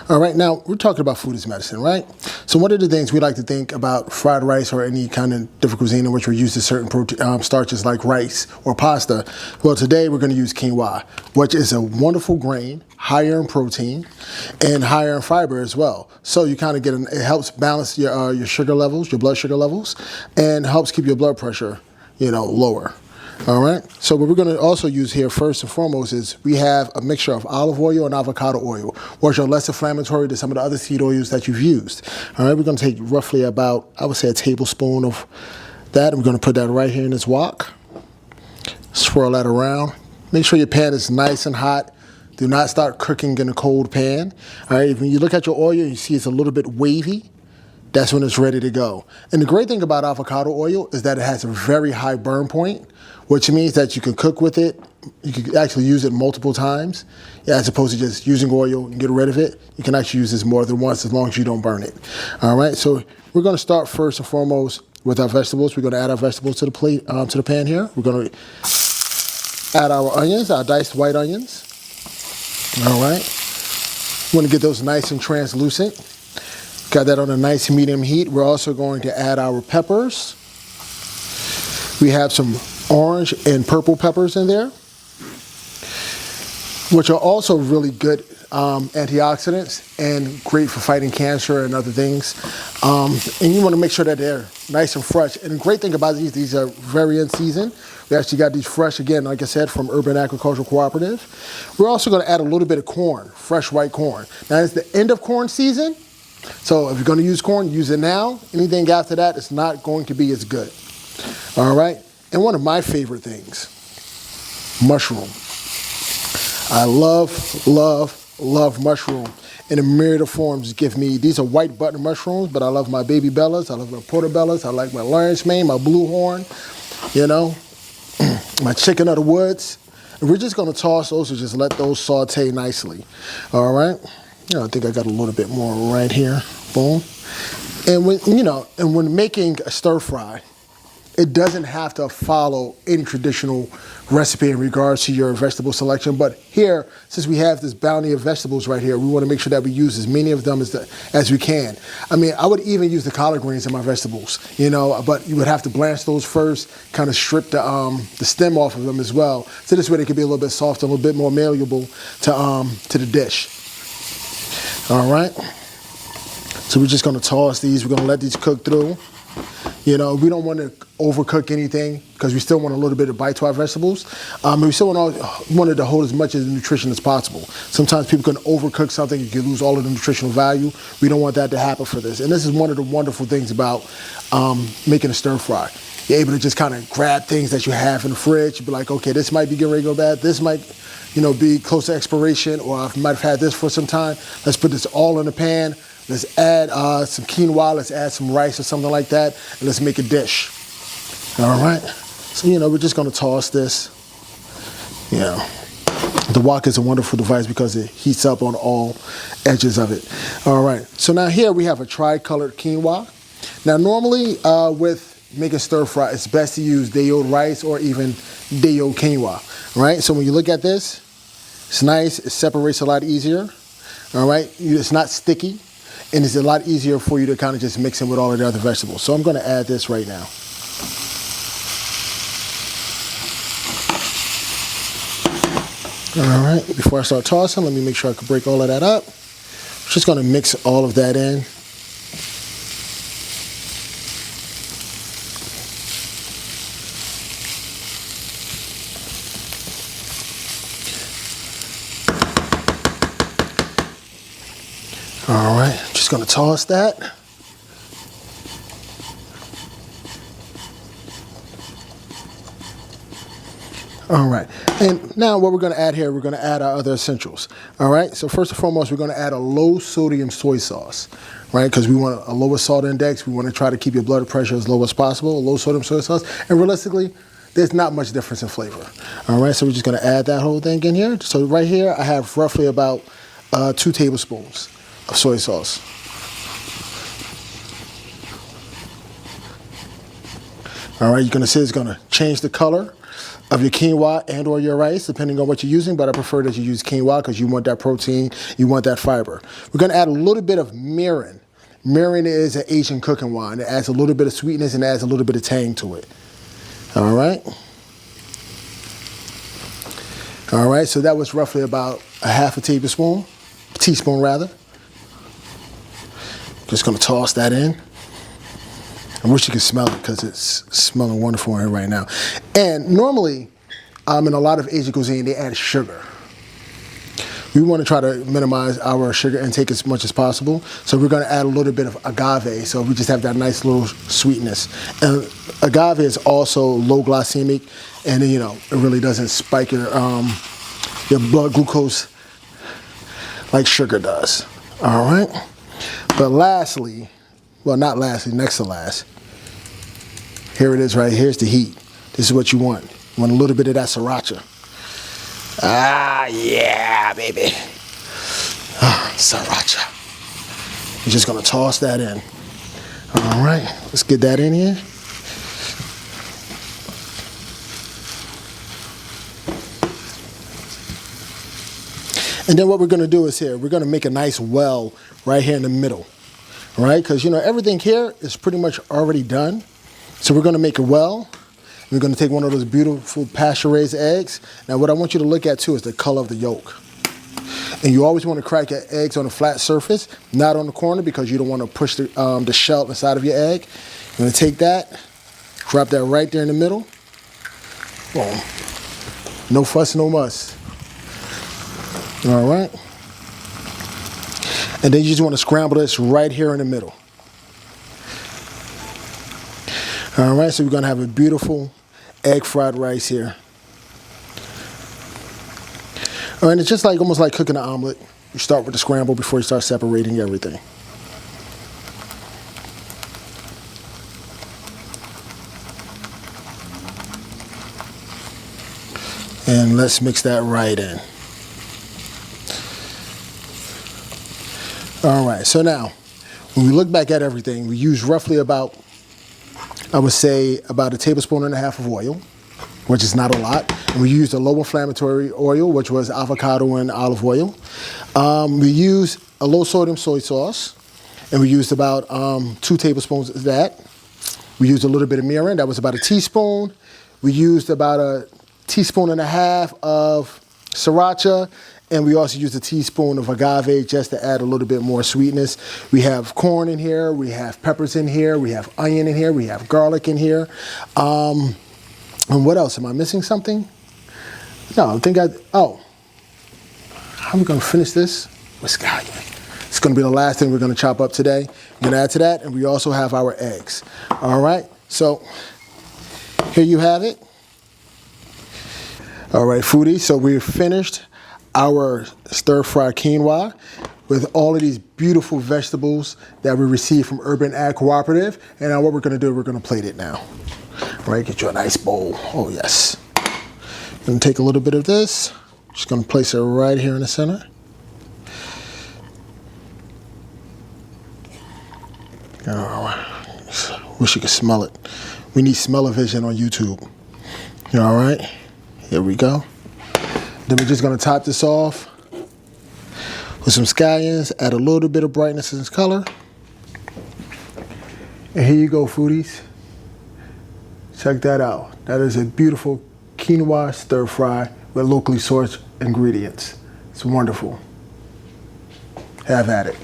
All right, now we're talking about food as medicine, right? So one of the things we like to think about fried rice or any kind of different cuisine in which we're using certain protein, starches like rice or pasta. Well, today we're going to use quinoa, which is a wonderful grain, higher in protein and higher in fiber as well. So you kind of get it helps balance your sugar levels, your blood sugar levels, and helps keep your blood pressure, lower. All right, so what we're going to also use here first and foremost is we have a mixture of olive oil and avocado oil, which are less inflammatory than some of the other seed oils that you've used. All right, we're going to take roughly about, I would say, a tablespoon of that. And we're going to put that right here in this wok. Swirl that around. Make sure your pan is nice and hot. Do not start cooking in a cold pan. All right, when you look at your oil, you see it's a little bit wavy. That's when it's ready to go. And the great thing about avocado oil is that it has a very high burn point, which means that you can cook with it. You can actually use it multiple times, as opposed to just using oil and get rid of it. You can actually use this more than once as long as you don't burn it. All right, so we're going to start first and foremost with our vegetables. We're going to add our vegetables to the plate, to the pan here. We're going to add our onions, our diced white onions. All right, we want to get those nice and translucent. Got that on a nice medium heat. We're also going to add our peppers. We have some orange and purple peppers in there, which are also really good antioxidants and great for fighting cancer and other things. And you want to make sure that they're nice and fresh. And the great thing about these are very in season. We actually got these fresh, again, like I said, from Urban Agricultural Cooperative. We're also going to add a little bit of corn, fresh white corn. Now, it's the end of corn season. So if you're going to use corn, use it now. Anything after that is not going to be as good. All right? And one of my favorite things, mushroom. I love mushroom in a myriad of forms. These are white button mushrooms, but I love my baby bellas. I love my portobellas. I like my lion's mane, my blue horn, my chicken of the woods. And we're just going to toss those and just let those saute nicely. All right? I think I got a little bit more right here. Boom. And when making a stir fry, it doesn't have to follow any traditional recipe in regards to your vegetable selection. But here, since we have this bounty of vegetables right here, we want to make sure that we use as many of them as we can. I mean, I would even use the collard greens in my vegetables, but you would have to blanch those first, kind of strip the stem off of them as well. So this way they can be a little bit softer, a little bit more malleable to the dish. All right. So we're just going to toss these. We're going to let these cook through. We don't want to overcook anything because we still want a little bit of bite to our vegetables. And we still want it to hold as much of the nutrition as possible. Sometimes people can overcook something. You can lose all of the nutritional value. We don't want that to happen for this. And this is one of the wonderful things about making a stir fry. You're able to just kind of grab things that you have in the fridge. You'd be like, okay, this might be getting ready to go bad. This might, be close to expiration, or I might have had this for some time. Let's put this all in the pan. Let's add some quinoa. Let's add some rice or something like that, and let's make a dish. All right. So we're just going to toss this. The wok is a wonderful device because it heats up on all edges of it. All right. So now here we have a tri-colored quinoa. Now normally with making stir fry, it's best to use day-old rice or even day-old quinoa. Right. So when you look at this, it's nice. It separates a lot easier. All right. It's not sticky. And it's a lot easier for you to kind of just mix in with all of the other vegetables. So I'm going to add this right now. All right, before I start tossing, let me make sure I can break all of that up. Just going to mix all of that in. All right, just going to toss that. All right, and now what we're going to add here, we're going to add our other essentials. All right, so first and foremost, we're going to add a low sodium soy sauce, right? Because we want a lower salt index. We want to try to keep your blood pressure as low as possible, a low sodium soy sauce. And realistically, there's not much difference in flavor. All right, so we're just going to add that whole thing in here. So right here, I have roughly about 2 tablespoons of soy sauce. All right, you're going to see it's going to change the color of your quinoa and or your rice, depending on what you're using, but I prefer that you use quinoa because you want that protein, you want that fiber. We're gonna add a little bit of mirin. Mirin is an Asian cooking wine. It adds a little bit of sweetness and adds a little bit of tang to it. All right. All right, so that was roughly about a half a teaspoon rather. Just gonna toss that in. I wish you could smell it because it's smelling wonderful in here right now. And normally, in a lot of Asian cuisine, they add sugar. We want to try to minimize our sugar intake as much as possible. So we're going to add a little bit of agave. So we just have that nice little sweetness. And agave is also low glycemic, and you know, it really doesn't spike your blood glucose like sugar does. All right. But lastly, well, not lastly, next to last, here it is right here. Here's the heat. This is what you want. You want a little bit of that sriracha. Ah, yeah, baby. Sriracha. You're just gonna toss that in. All right, let's get that in here. And then what we're gonna do is here, we're gonna make a nice well right here in the middle, right? Because you know, everything here is pretty much already done. So we're gonna make a well. We're gonna take one of those beautiful pasture-raised eggs. Now what I want you to look at too is the color of the yolk. And you always wanna crack your eggs on a flat surface, not on the corner, because you don't wanna push the shell inside of your egg. You're gonna take that, drop that right there in the middle. Boom. No fuss, no muss. All right. And then you just wanna scramble this right here in the middle. All right, so we're gonna have a beautiful egg fried rice here. All right, it's just like almost like cooking an omelet. You start with the scramble before you start separating everything. And let's mix that right in. All right, so now, when we look back at everything, we use roughly about, I would say, about 1.5 tablespoons of oil, which is not a lot. And we used a low inflammatory oil, which was avocado and olive oil. We used a low sodium soy sauce, and we used about 2 tablespoons of that. We used a little bit of mirin, that was about 1 teaspoon. We used about 1.5 teaspoons of sriracha, and we also used 1 teaspoon of agave just to add a little bit more sweetness. We have corn in here, we have peppers in here, we have onion in here, we have garlic in here. And what else? Am I missing something? No, I think how are we gonna finish this? With scallion. It's gonna be the last thing we're gonna chop up today. We're gonna add to that, and we also have our eggs. All right, so here you have it. All right, foodies, so we've finished our stir-fried quinoa with all of these beautiful vegetables that we received from Urban Ag Cooperative. And now what we're gonna do, we're gonna plate it now. All right, get you a nice bowl. Oh yes. I'm gonna take a little bit of this. Just gonna place it right here in the center. Oh, wish you could smell it. We need smell-o-vision on YouTube. All right, here we go. Then we're just gonna top this off with some scallions, add a little bit of brightness and color. And here you go, foodies. Check that out. That is a beautiful quinoa stir fry with locally sourced ingredients. It's wonderful. Have at it.